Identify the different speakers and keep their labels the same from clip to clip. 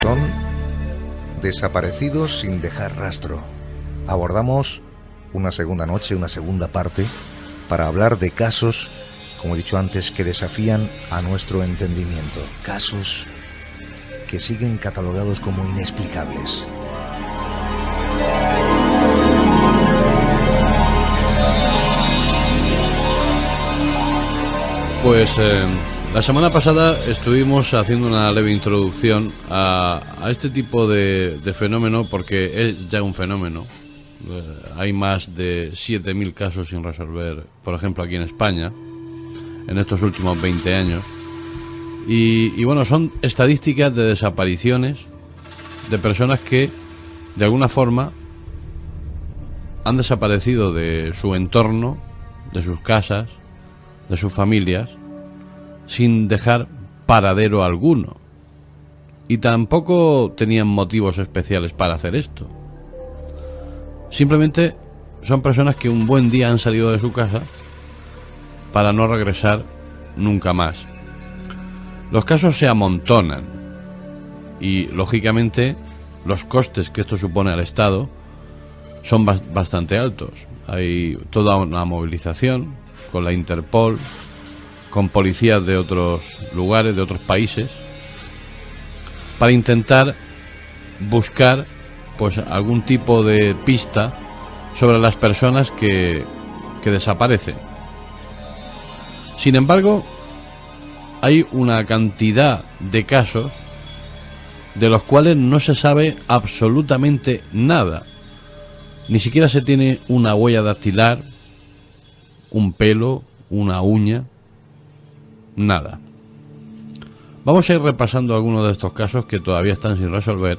Speaker 1: Son desaparecidos sin dejar rastro. Abordamos una segunda noche, una segunda parte, para hablar de casos, como he dicho antes, que desafían a nuestro entendimiento. Casos que siguen catalogados como inexplicables.
Speaker 2: Pues la semana pasada estuvimos haciendo una leve introducción a este tipo de fenómeno, porque es ya un fenómeno. Hay más de 7.000 casos sin resolver, por ejemplo, aquí en España, en estos últimos 20 años. Y bueno, son estadísticas de desapariciones de personas que, de alguna forma, han desaparecido de su entorno, de sus casas, de sus familias, sin dejar paradero alguno. Y tampoco tenían motivos especiales para hacer esto. Simplemente son personas que un buen día han salido de su casa para no regresar nunca más. Los casos se amontonan y, lógicamente, los costes que esto supone al Estado son bastante altos. Hay toda una movilización con la Interpol, con policías de otros lugares, de otros países, para intentar buscar pues algún tipo de pista sobre las personas que desaparecen. Sin embargo, hay una cantidad de casos de los cuales no se sabe absolutamente nada. Ni siquiera se tiene una huella dactilar, un pelo, una uña, nada. Vamos a ir repasando algunos de estos casos que todavía están sin resolver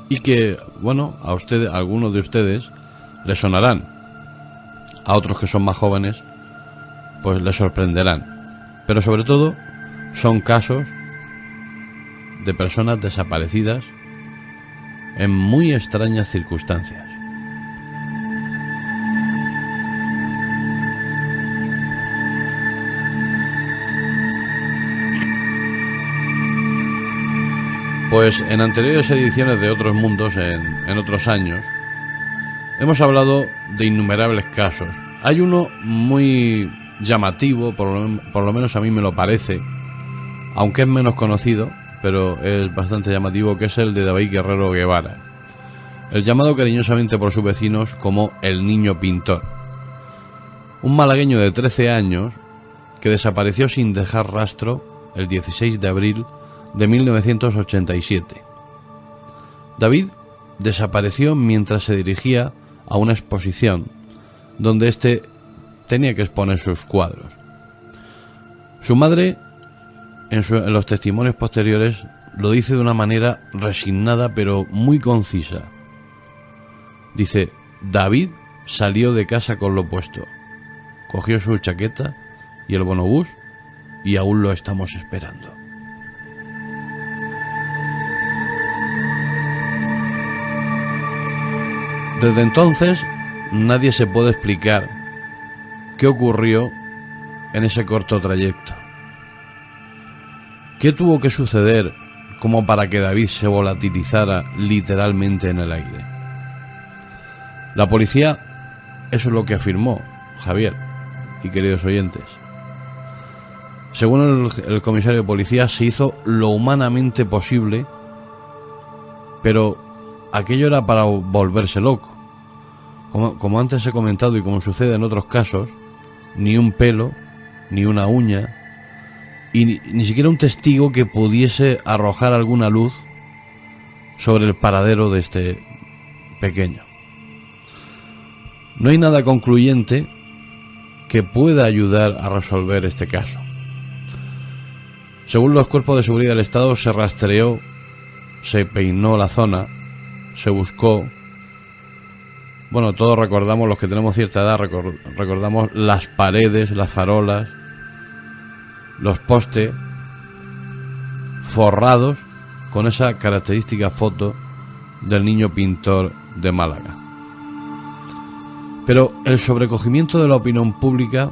Speaker 2: y que, bueno, a algunos de ustedes les sonarán. A otros que son más jóvenes, pues les sorprenderán. Pero sobre todo, son casos de personas desaparecidas en muy extrañas circunstancias. Pues en anteriores ediciones de Otros Mundos, en otros años, hemos hablado de innumerables casos. Hay uno muy llamativo, por lo menos a mí me lo parece, aunque es menos conocido, pero es bastante llamativo, que es el de David Guerrero Guevara, el llamado cariñosamente por sus vecinos como el Niño Pintor. Un malagueño de 13 años que desapareció sin dejar rastro el 16 de abril de 1987. David desapareció mientras se dirigía a una exposición donde éste tenía que exponer sus cuadros. Su madre, en los testimonios posteriores, lo dice de una manera resignada pero muy concisa. Dice: David salió de casa con lo puesto, cogió su chaqueta y el bonobús y aún lo estamos esperando. Desde entonces, nadie se puede explicar qué ocurrió en ese corto trayecto. ¿Qué tuvo que suceder como para que David se volatilizara literalmente en el aire? La policía, eso es lo que afirmó, Javier y queridos oyentes. Según el comisario de policía, se hizo lo humanamente posible, pero aquello era para volverse loco. Como antes he comentado y como sucede en otros casos, ni un pelo, ni una uña, y ni siquiera un testigo que pudiese arrojar alguna luz sobre el paradero de este pequeño. No hay nada concluyente que pueda ayudar a resolver este caso. Según los cuerpos de seguridad del Estado, se rastreó, se peinó la zona, se buscó. Bueno, todos recordamos, los que tenemos cierta edad, recordamos las paredes, las farolas, los postes forrados con esa característica foto del Niño Pintor de Málaga. Pero el sobrecogimiento de la opinión pública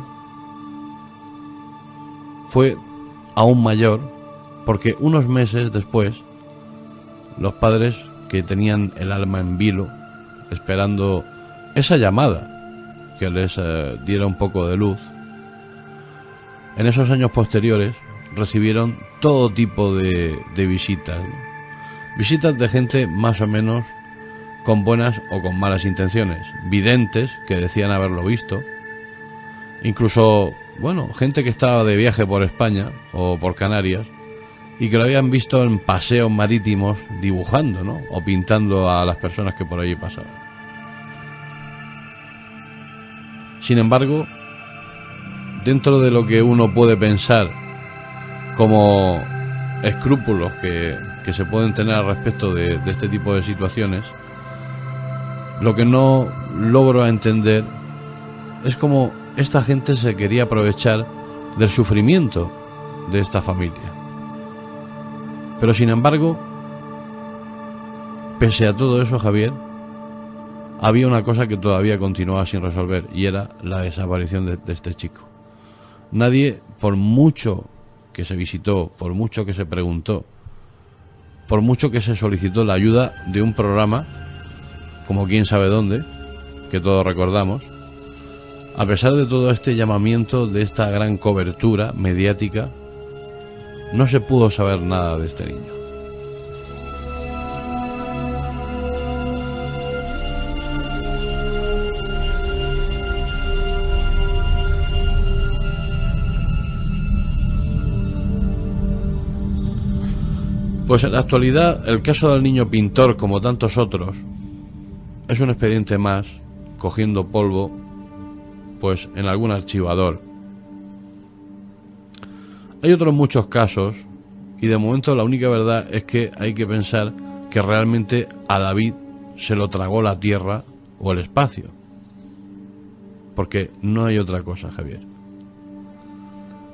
Speaker 2: fue aún mayor, porque unos meses después los padres que tenían el alma en vilo, esperando esa llamada que les diera un poco de luz, en esos años posteriores recibieron todo tipo de visitas, ¿no? Visitas de gente más o menos con buenas o con malas intenciones, videntes que decían haberlo visto, incluso, bueno, gente que estaba de viaje por España o por Canarias y que lo habían visto en paseos marítimos dibujando, ¿no?, o pintando a las personas que por allí pasaban. Sin embargo, dentro de lo que uno puede pensar como escrúpulos que se pueden tener al respecto de este tipo de situaciones, lo que no logro entender es cómo esta gente se quería aprovechar del sufrimiento de esta familia. Pero sin embargo, pese a todo eso, Javier, había una cosa que todavía continuaba sin resolver, y era la desaparición de este chico. Nadie, por mucho que se visitó, por mucho que se preguntó, por mucho que se solicitó la ayuda de un programa como Quién sabe dónde, que todos recordamos, a pesar de todo este llamamiento, de esta gran cobertura mediática, no se pudo saber nada de este niño. Pues en la actualidad el caso del niño pintor, como tantos otros, es un expediente más cogiendo polvo pues en algún archivador. Hay otros muchos casos y de momento la única verdad es que hay que pensar que realmente a David se lo tragó la tierra o el espacio, porque no hay otra cosa, Javier.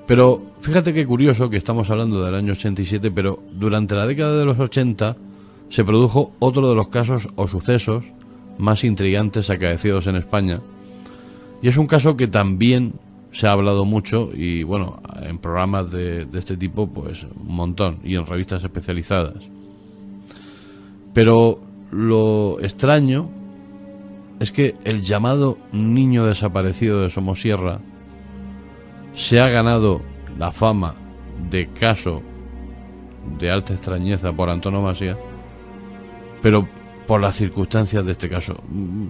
Speaker 2: Pero fíjate qué curioso que estamos hablando del año 87, pero durante la década de los 80 se produjo otro de los casos o sucesos más intrigantes acaecidos en España, y es un caso que también se ha hablado mucho, y bueno, en programas de este tipo pues un montón, y en revistas especializadas. Pero lo extraño es que el llamado niño desaparecido de Somosierra se ha ganado la fama de caso de alta extrañeza por antonomasia, pero por las circunstancias de este caso.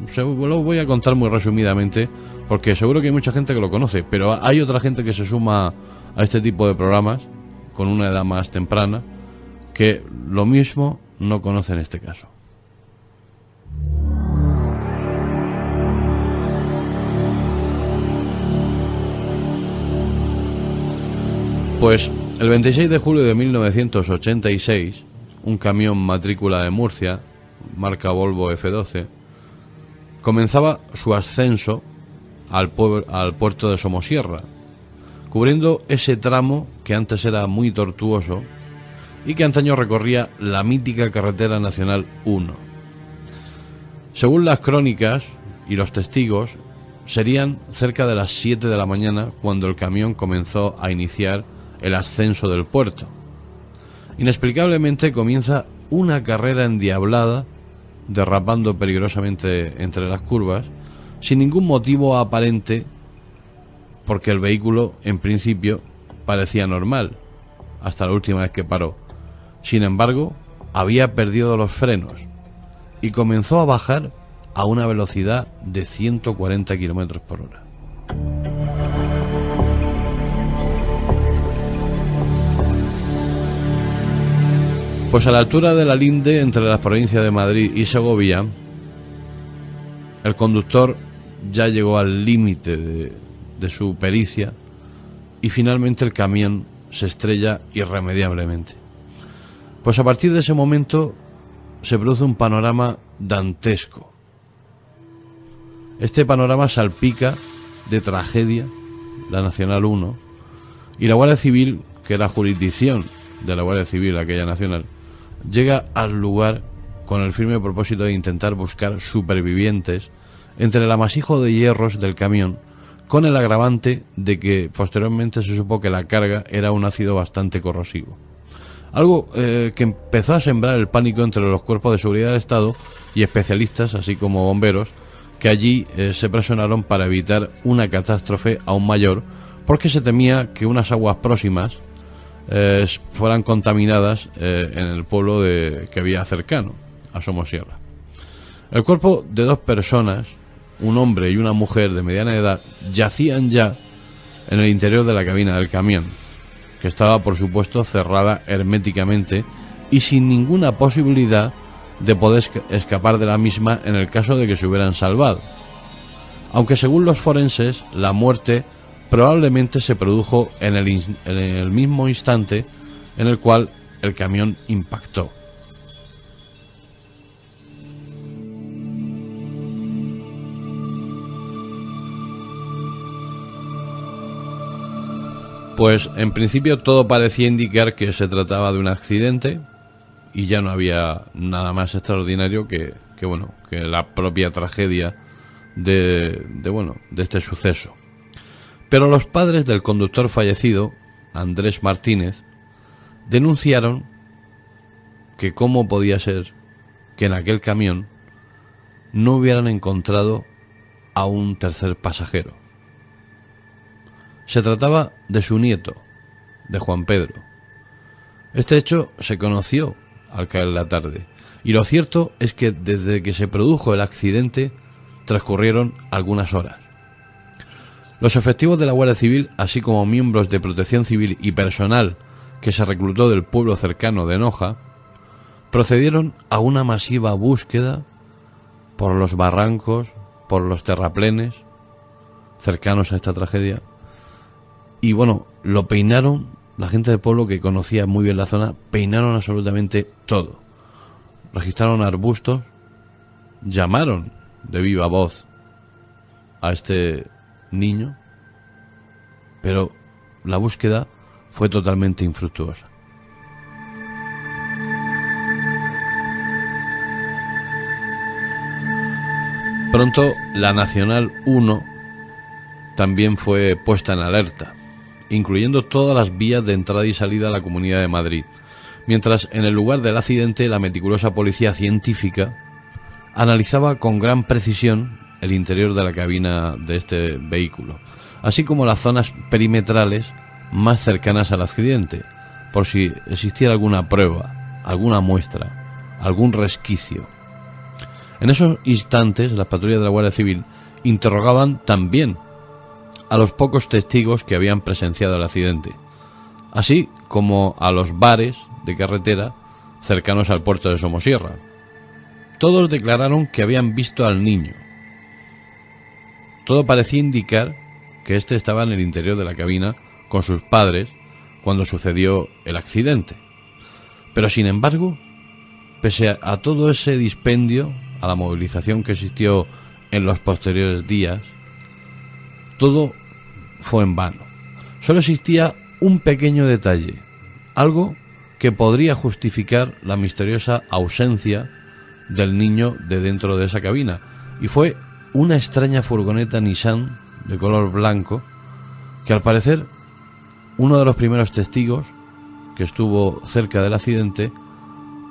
Speaker 2: Se lo voy a contar muy resumidamente, porque seguro que hay mucha gente que lo conoce, pero hay otra gente que se suma a este tipo de programas con una edad más temprana que lo mismo no conocen este caso. Pues el 26 de julio de 1986, un camión matrícula de Murcia, marca Volvo F12, comenzaba su ascenso al puerto de Somosierra, cubriendo ese tramo que antes era muy tortuoso y que antaño recorría la mítica carretera nacional 1. Según las crónicas y los testigos, serían cerca de las 7 de la mañana cuando el camión comenzó a iniciar el ascenso del puerto. Inexplicablemente comienza una carrera endiablada, derrapando peligrosamente entre las curvas, sin ningún motivo aparente, porque el vehículo en principio parecía normal hasta la última vez que paró. Sin embargo, había perdido los frenos y comenzó a bajar a una velocidad de 140 km por hora. Pues a la altura de la linde entre las provincias de Madrid y Segovia, el conductor ya llegó al límite de su pericia y finalmente el camión se estrella irremediablemente. Pues a partir de ese momento se produce un panorama dantesco. Este panorama salpica de tragedia la Nacional 1 y la Guardia Civil, que era jurisdicción de la Guardia Civil aquella nacional, llega al lugar con el firme propósito de intentar buscar supervivientes entre el amasijo de hierros del camión, con el agravante de que posteriormente se supo que la carga era un ácido bastante corrosivo. Algo que empezó a sembrar el pánico entre los cuerpos de seguridad del Estado y especialistas, así como bomberos, que allí se personaron para evitar una catástrofe aún mayor, porque se temía que unas aguas próximas fueran contaminadas en el pueblo que había cercano a Somosierra. El cuerpo de 2 personas, un hombre y una mujer de mediana edad, yacían ya en el interior de la cabina del camión, que estaba por supuesto cerrada herméticamente y sin ninguna posibilidad de poder escapar de la misma en el caso de que se hubieran salvado. Aunque según los forenses, la muerte probablemente se produjo en el mismo instante en el cual el camión impactó. Pues en principio todo parecía indicar que se trataba de un accidente y ya no había nada más extraordinario que la propia tragedia de este suceso. Pero los padres del conductor fallecido, Andrés Martínez, denunciaron que cómo podía ser que en aquel camión no hubieran encontrado a un tercer pasajero. Se trataba de su nieto, de Juan Pedro. Este hecho se conoció al caer la tarde, y lo cierto es que desde que se produjo el accidente transcurrieron algunas horas. Los efectivos de la Guardia Civil, así como miembros de Protección Civil y personal que se reclutó del pueblo cercano de Noja, procedieron a una masiva búsqueda por los barrancos, por los terraplenes cercanos a esta tragedia. Y lo peinaron, la gente del pueblo que conocía muy bien la zona, peinaron absolutamente todo. Registraron arbustos, llamaron de viva voz a este niño, pero la búsqueda fue totalmente infructuosa. Pronto la Nacional 1 también fue puesta en alerta, incluyendo todas las vías de entrada y salida a la Comunidad de Madrid, mientras en el lugar del accidente la meticulosa policía científica analizaba con gran precisión el interior de la cabina de este vehículo, así como las zonas perimetrales más cercanas al accidente, por si existiera alguna prueba, alguna muestra, algún resquicio. En esos instantes las patrullas de la Guardia Civil interrogaban también a los pocos testigos que habían presenciado el accidente, así como a los bares de carretera cercanos al puerto de Somosierra. Todos declararon que habían visto al niño. Todo parecía indicar que éste estaba en el interior de la cabina con sus padres cuando sucedió el accidente. Pero sin embargo, pese a todo ese dispendio, a la movilización que existió en los posteriores días, todo fue en vano. Solo existía un pequeño detalle, algo que podría justificar la misteriosa ausencia del niño de dentro de esa cabina, y fue una extraña furgoneta Nissan de color blanco que, al parecer, uno de los primeros testigos que estuvo cerca del accidente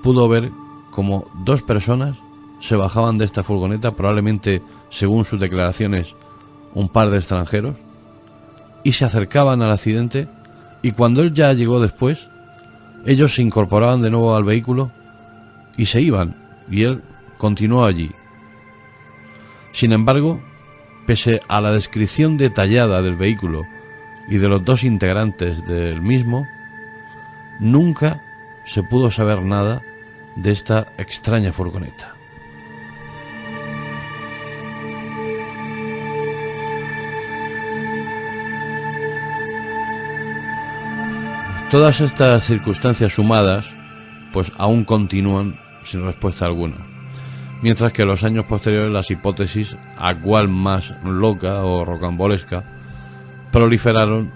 Speaker 2: pudo ver como 2 personas se bajaban de esta furgoneta, probablemente, según sus declaraciones, un par de extranjeros, y se acercaban al accidente, y cuando él ya llegó después, ellos se incorporaban de nuevo al vehículo y se iban, y él continuó allí. Sin embargo, pese a la descripción detallada del vehículo y de los 2 integrantes del mismo, nunca se pudo saber nada de esta extraña furgoneta. Todas estas circunstancias sumadas, pues aún continúan sin respuesta alguna, mientras que en los años posteriores las hipótesis, a cual más loca o rocambolesca, proliferaron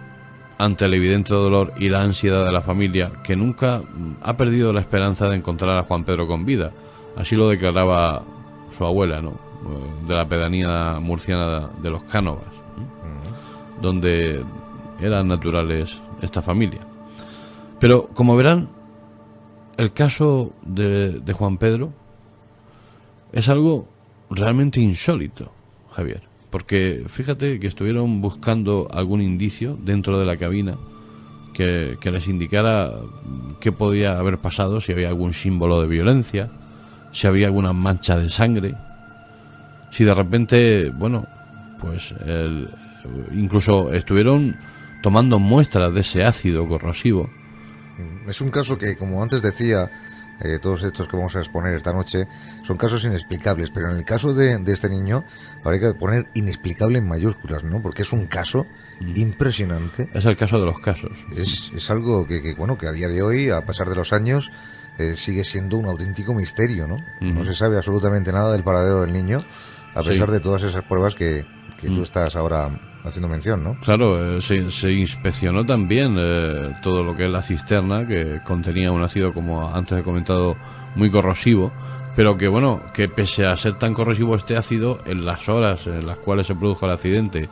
Speaker 2: ante el evidente dolor y la ansiedad de la familia, que nunca ha perdido la esperanza de encontrar a Juan Pedro con vida. Así lo declaraba su abuela, ¿no?, de la pedanía murciana de Los Cánovas, donde eran naturales esta familia. Pero, como verán, el caso de Juan Pedro es algo realmente insólito, Javier, porque fíjate que estuvieron buscando algún indicio dentro de la cabina que les indicara qué podía haber pasado, si había algún símbolo de violencia, si había alguna mancha de sangre, si de repente, bueno, pues incluso estuvieron tomando muestras de ese ácido corrosivo.
Speaker 1: Es un caso que, como antes decía, todos estos que vamos a exponer esta noche son casos inexplicables, pero en el caso de este niño habría que poner inexplicable en mayúsculas, ¿no? Porque es un caso impresionante.
Speaker 2: Es el caso de los casos.
Speaker 1: Es algo que bueno, que a día de hoy, a pasar de los años, sigue siendo un auténtico misterio, ¿no? No se sabe absolutamente nada del paradero del niño, a pesar de todas esas pruebas que tú estás ahora haciendo mención, ¿no?
Speaker 2: Claro, se inspeccionó también todo lo que es la cisterna, que contenía un ácido, como antes he comentado, muy corrosivo, pero que bueno, que pese a ser tan corrosivo este ácido, en las horas en las cuales se produjo el accidente,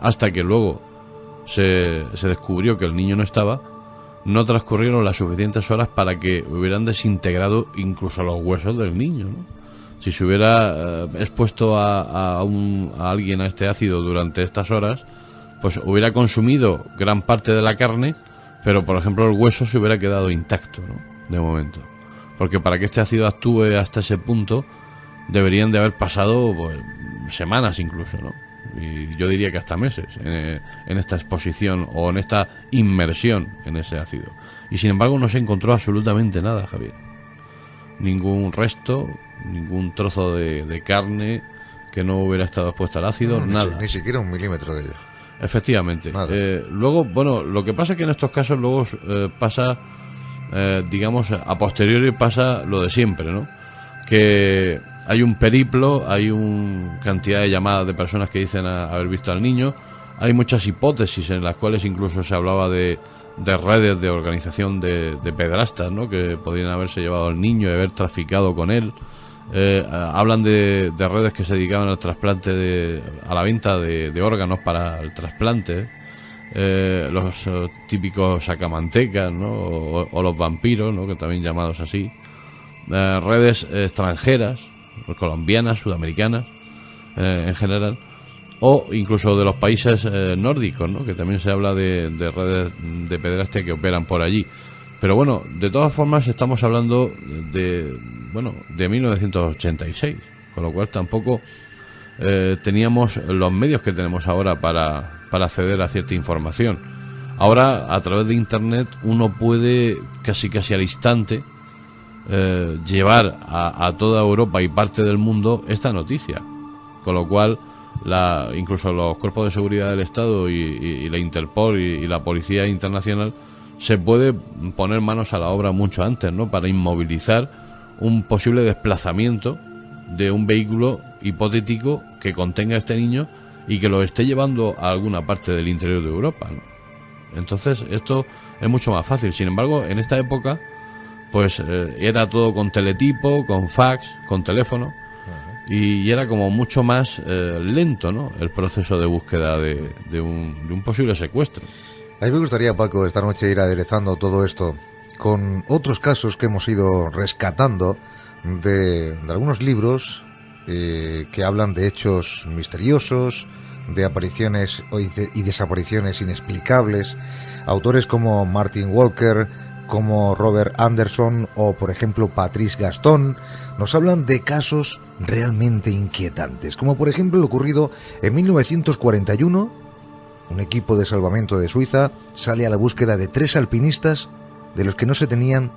Speaker 2: hasta que luego se descubrió que el niño no estaba, no transcurrieron las suficientes horas para que hubieran desintegrado incluso los huesos del niño, ¿no? Si se hubiera expuesto a alguien a este ácido durante estas horas, pues hubiera consumido gran parte de la carne, pero por ejemplo el hueso se hubiera quedado intacto, ¿no? De momento. Porque para que este ácido actúe hasta ese punto, deberían de haber pasado pues, semanas incluso, ¿no? Y yo diría que hasta meses en esta exposición o en esta inmersión en ese ácido. Y sin embargo no se encontró absolutamente nada, Javier. Ningún resto, ningún trozo de carne que no hubiera estado expuesto al ácido, nada.
Speaker 1: Ni siquiera un milímetro de ello.
Speaker 2: Efectivamente. Luego, bueno, lo que pasa es que en estos casos luego pasa, digamos, a posteriori pasa lo de siempre, ¿no? Que hay un periplo, hay una cantidad de llamadas de personas que dicen haber visto al niño, hay muchas hipótesis en las cuales incluso se hablaba de redes de organización de pedrastas, ¿no? Que podían haberse llevado al niño y haber traficado con él. Hablan de redes que se dedicaban al trasplante, a la venta de órganos para el trasplante, los típicos sacamantecas, ¿no? O los vampiros, ¿no? Que también llamados así, redes extranjeras, colombianas, sudamericanas, en general, o incluso de los países nórdicos, ¿no? Que también se habla de redes de pederastia que operan por allí. Pero bueno, de todas formas estamos hablando de 1986, con lo cual tampoco teníamos los medios que tenemos ahora para acceder a cierta información. Ahora, a través de Internet, uno puede casi al instante llevar a toda Europa y parte del mundo esta noticia, con lo cual incluso los cuerpos de seguridad del Estado y la Interpol y la Policía Internacional se puede poner manos a la obra mucho antes, ¿no? Para inmovilizar un posible desplazamiento de un vehículo hipotético que contenga a este niño y que lo esté llevando a alguna parte del interior de Europa, ¿no? Entonces esto es mucho más fácil. Sin embargo, en esta época pues era todo con teletipo, con fax, con teléfono, y era como mucho más lento, ¿no? El proceso de búsqueda de un posible secuestro.
Speaker 1: A mí me gustaría, Paco, esta noche ir aderezando todo esto con otros casos que hemos ido rescatando de algunos libros que hablan de hechos misteriosos, de apariciones y desapariciones inexplicables. Autores como Martin Walker, como Robert Anderson o, por ejemplo, Patrice Gaston, nos hablan de casos realmente inquietantes, como por ejemplo lo ocurrido en 1941. Un equipo de salvamento de Suiza sale a la búsqueda de 3 alpinistas de los que no se tenían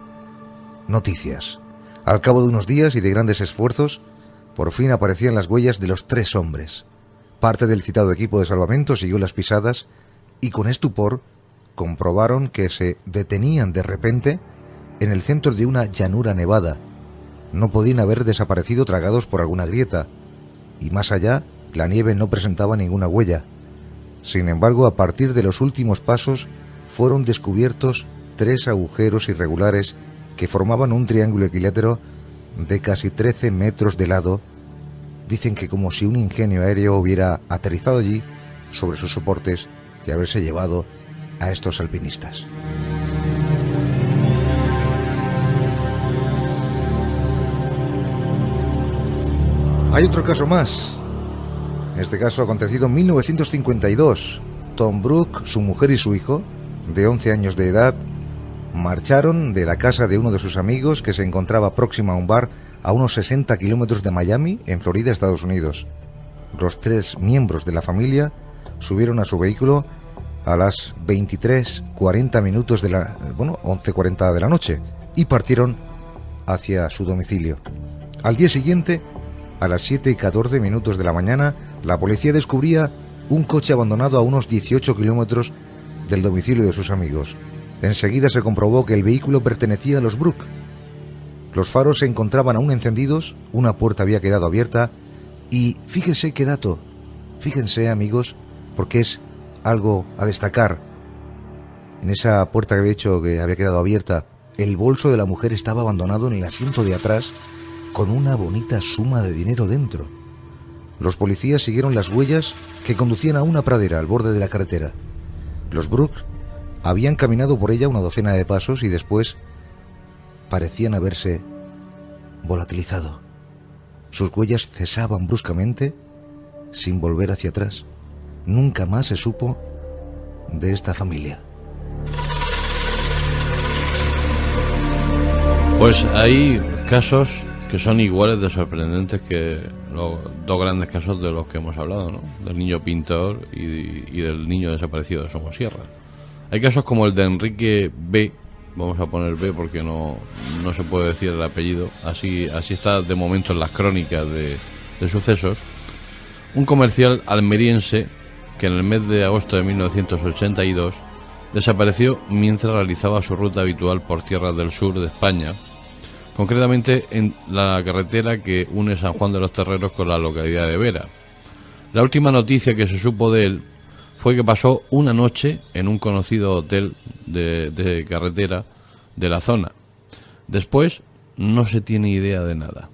Speaker 1: noticias. Al cabo de unos días y de grandes esfuerzos, por fin aparecían las huellas de los 3 hombres. Parte del citado equipo de salvamento siguió las pisadas y con estupor comprobaron que se detenían de repente en el centro de una llanura nevada. No podían haber desaparecido tragados por alguna grieta, y más allá la nieve no presentaba ninguna huella. Sin embargo, a partir de los últimos pasos fueron descubiertos 3 agujeros irregulares que formaban un triángulo equilátero de casi 13 metros de lado. Dicen que como si un ingenio aéreo hubiera aterrizado allí sobre sus soportes y haberse llevado a estos alpinistas. Hay otro caso más. En este caso acontecido en 1952. Tom Brooke, su mujer y su hijo, de 11 años de edad, marcharon de la casa de uno de sus amigos que se encontraba próxima a un bar a unos 60 kilómetros de Miami, en Florida, Estados Unidos. Los 3 miembros de la familia subieron a su vehículo a las 23:40 minutos de la... 11:40 de la noche, y partieron hacia su domicilio. Al día siguiente, a las 7:14 minutos de la mañana, la policía descubría un coche abandonado a unos 18 kilómetros del domicilio de sus amigos. Enseguida se comprobó que el vehículo pertenecía a los Brooke. Los faros se encontraban aún encendidos, una puerta había quedado abierta y fíjense qué dato, fíjense amigos, porque es algo a destacar. En esa puerta que había quedado abierta, el bolso de la mujer estaba abandonado en el asiento de atrás con una bonita suma de dinero dentro. Los policías siguieron las huellas que conducían a una pradera al borde de la carretera. Los Brooke habían caminado por ella una docena de pasos y después parecían haberse volatilizado. Sus huellas cesaban bruscamente sin volver hacia atrás. Nunca más se supo de esta familia.
Speaker 2: Pues hay casos que son iguales de sorprendentes que los 2 grandes casos de los que hemos hablado, ¿no? Del niño pintor y del niño desaparecido de Somosierra. Hay casos como el de Enrique B., vamos a poner B porque no se puede decir el apellido, así está de momento en las crónicas de sucesos. Un comercial almeriense que en el mes de agosto de 1982 desapareció mientras realizaba su ruta habitual por tierras del sur de España, concretamente en la carretera que une San Juan de los Terreros con la localidad de Vera. La última noticia que se supo de él fue que pasó una noche en un conocido hotel de carretera de la zona. Después no se tiene idea de nada.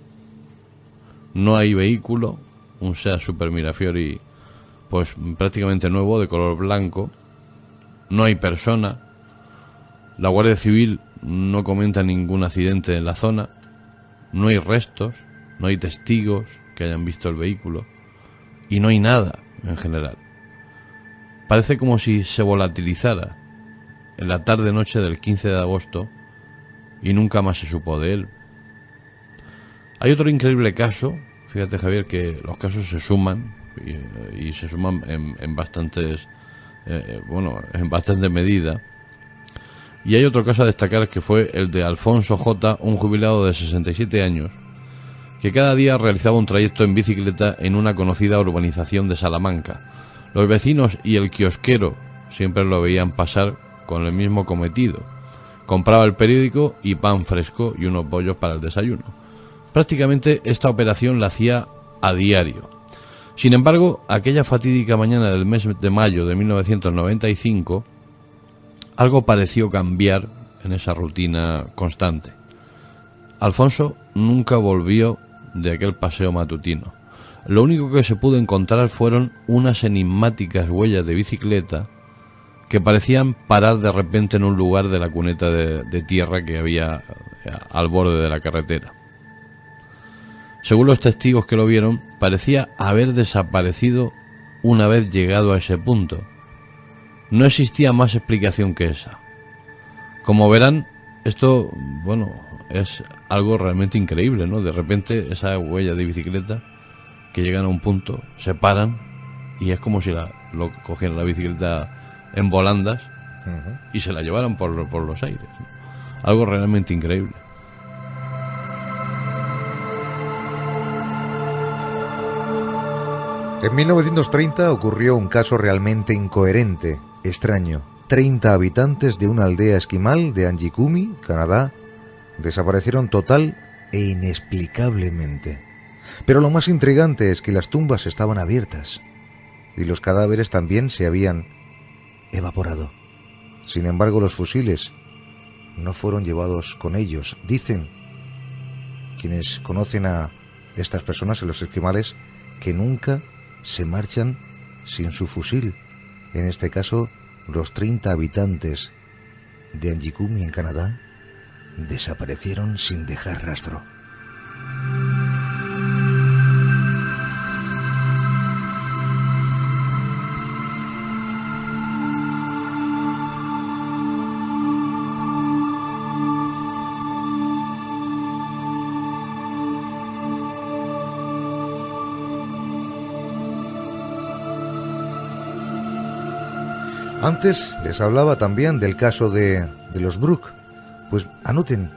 Speaker 2: No hay vehículo, un Seat Super Mirafiori pues prácticamente nuevo, de color blanco. No hay persona. La Guardia Civil no comenta ningún accidente en la zona. No hay restos, no hay testigos que hayan visto el vehículo y no hay nada en general. Parece como si se volatilizara en la tarde-noche del 15 de agosto y nunca más se supo de él. Hay otro increíble caso, fíjate Javier, que los casos se suman y se suman en bastantes, en bastante medida. Y hay otro caso a destacar que fue el de Alfonso J., un jubilado de 67 años, que cada día realizaba un trayecto en bicicleta en una conocida urbanización de Salamanca. Los vecinos y el kiosquero siempre lo veían pasar con el mismo cometido. Compraba el periódico y pan fresco y unos bollos para el desayuno. Prácticamente esta operación la hacía a diario. Sin embargo, aquella fatídica mañana del mes de mayo de 1995, algo pareció cambiar en esa rutina constante. Alfonso nunca volvió de aquel paseo matutino. Lo único que se pudo encontrar fueron unas enigmáticas huellas de bicicleta que parecían parar de repente en un lugar de la cuneta de tierra que había al borde de la carretera. Según los testigos que lo vieron, parecía haber desaparecido una vez llegado a ese punto. No existía más explicación que esa. Como verán, esto, es algo realmente increíble, ¿no? De repente esa huella de bicicleta que llegan a un punto, se paran y es como si lo cogieran la bicicleta en volandas y se la llevaran por los aires, ¿no? Algo realmente increíble.
Speaker 1: En 1930 ocurrió un caso realmente incoherente, extraño. 30 habitantes de una aldea esquimal de Anjikumi, Canadá, desaparecieron total e inexplicablemente. Pero lo más intrigante es que las tumbas estaban abiertas y los cadáveres también se habían evaporado. Sin embargo, los fusiles no fueron llevados con ellos. Dicen quienes conocen a estas personas, a los esquimales, que nunca se marchan sin su fusil. En este caso, los 30 habitantes de Anjikumi, en Canadá, desaparecieron sin dejar rastro. Antes les hablaba también del caso de los Bruck. Pues anoten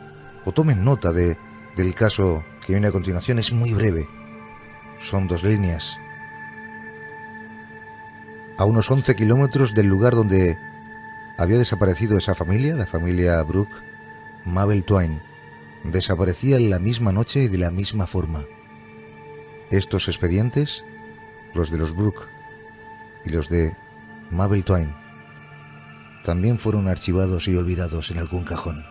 Speaker 1: o tomen nota del caso que viene a continuación. Es muy breve. Son 2 líneas. A unos 11 kilómetros del lugar donde había desaparecido esa familia, la familia Bruck, Mabel Twain desaparecía en la misma noche y de la misma forma. Estos expedientes, los de los Bruck y los de Mabel Twain, también fueron archivados y olvidados en algún cajón.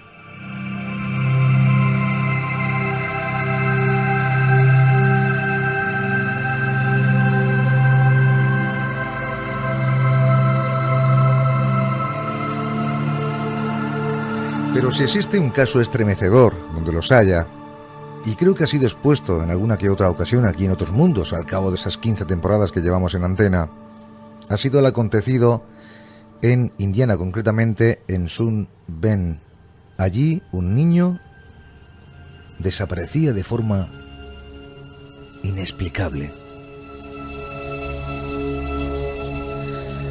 Speaker 1: Pero si existe un caso estremecedor, donde los haya, y creo que ha sido expuesto en alguna que otra ocasión aquí en Otros Mundos, al cabo de esas 15 temporadas que llevamos en antena, ha sido el acontecido en Indiana, concretamente en Sun Bend. Allí un niño desaparecía de forma inexplicable.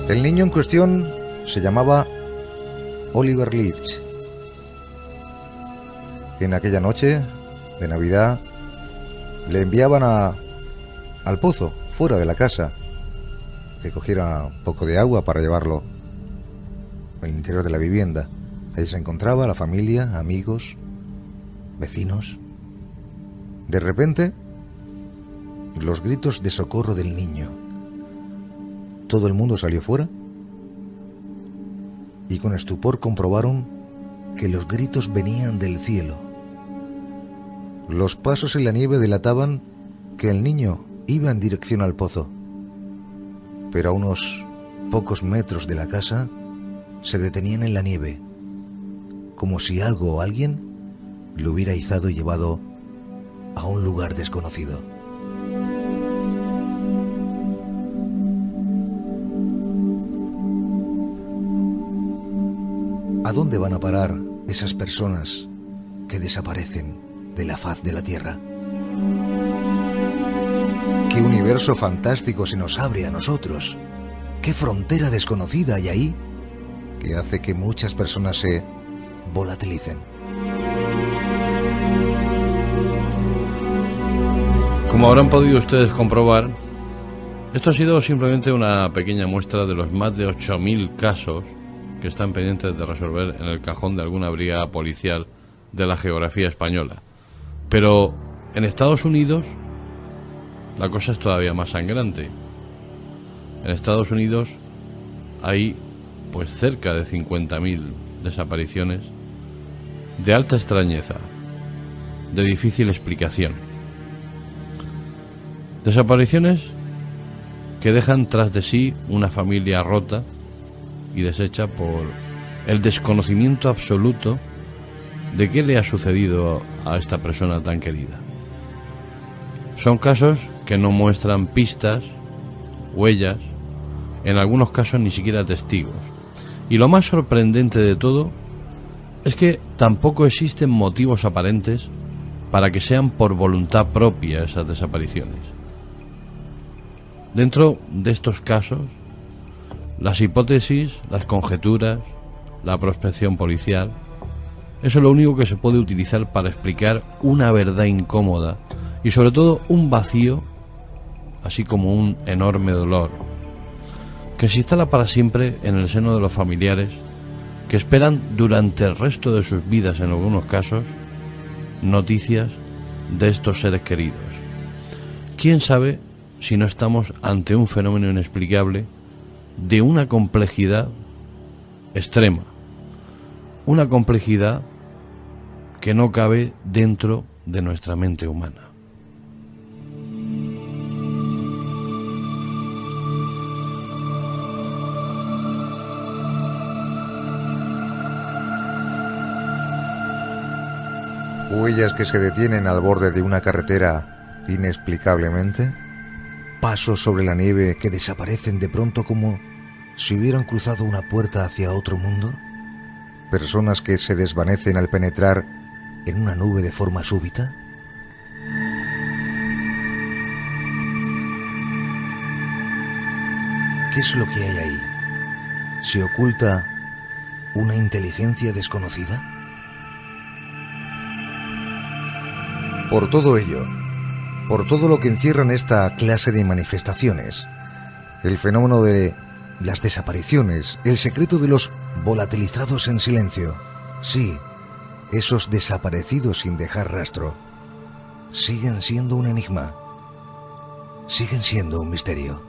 Speaker 1: El niño en cuestión se llamaba Oliver Leach. En aquella noche de Navidad le enviaban al pozo, fuera de la casa, que cogiera un poco de agua para llevarlo al interior de la vivienda. Ahí se encontraba la familia, amigos, vecinos. De repente, los gritos de socorro del niño. Todo el mundo salió fuera y con estupor comprobaron que los gritos venían del cielo. Los pasos en la nieve delataban que el niño iba en dirección al pozo, pero a unos pocos metros de la casa se detenían en la nieve, como si algo o alguien lo hubiera izado y llevado a un lugar desconocido. ¿A dónde van a parar esas personas que desaparecen de la faz de la Tierra? ¿Qué universo fantástico se nos abre a nosotros? ¿Qué frontera desconocida hay ahí que hace que muchas personas se volatilicen?
Speaker 2: Como habrán podido ustedes comprobar, esto ha sido simplemente una pequeña muestra de los más de 8.000 casos que están pendientes de resolver en el cajón de alguna brigada policial de la geografía española. Pero en Estados Unidos la cosa es todavía más sangrante. En Estados Unidos hay pues cerca de 50.000 desapariciones de alta extrañeza, de difícil explicación. Desapariciones que dejan tras de sí una familia rota y deshecha por el desconocimiento absoluto de qué le ha sucedido a esta persona tan querida. Son casos que no muestran pistas, huellas, en algunos casos ni siquiera testigos. Y lo más sorprendente de todo es que tampoco existen motivos aparentes para que sean por voluntad propia esas desapariciones. Dentro de estos casos, las hipótesis, las conjeturas, la prospección policial, eso es lo único que se puede utilizar para explicar una verdad incómoda y sobre todo un vacío, así como un enorme dolor, que se instala para siempre en el seno de los familiares que esperan durante el resto de sus vidas, en algunos casos, noticias de estos seres queridos. ¿Quién sabe si no estamos ante un fenómeno inexplicable de una complejidad extrema, una complejidad que no cabe dentro de nuestra mente humana?
Speaker 1: Huellas que se detienen al borde de una carretera inexplicablemente. Pasos sobre la nieve que desaparecen de pronto como si hubieran cruzado una puerta hacia otro mundo. Personas que se desvanecen al penetrar en una nube de forma súbita. ¿Qué es lo que hay ahí? ¿Se oculta una inteligencia desconocida? Por todo ello, por todo lo que encierran esta clase de manifestaciones, el fenómeno de las desapariciones, el secreto de los volatilizados en silencio, sí, esos desaparecidos sin dejar rastro, siguen siendo un enigma, siguen siendo un misterio.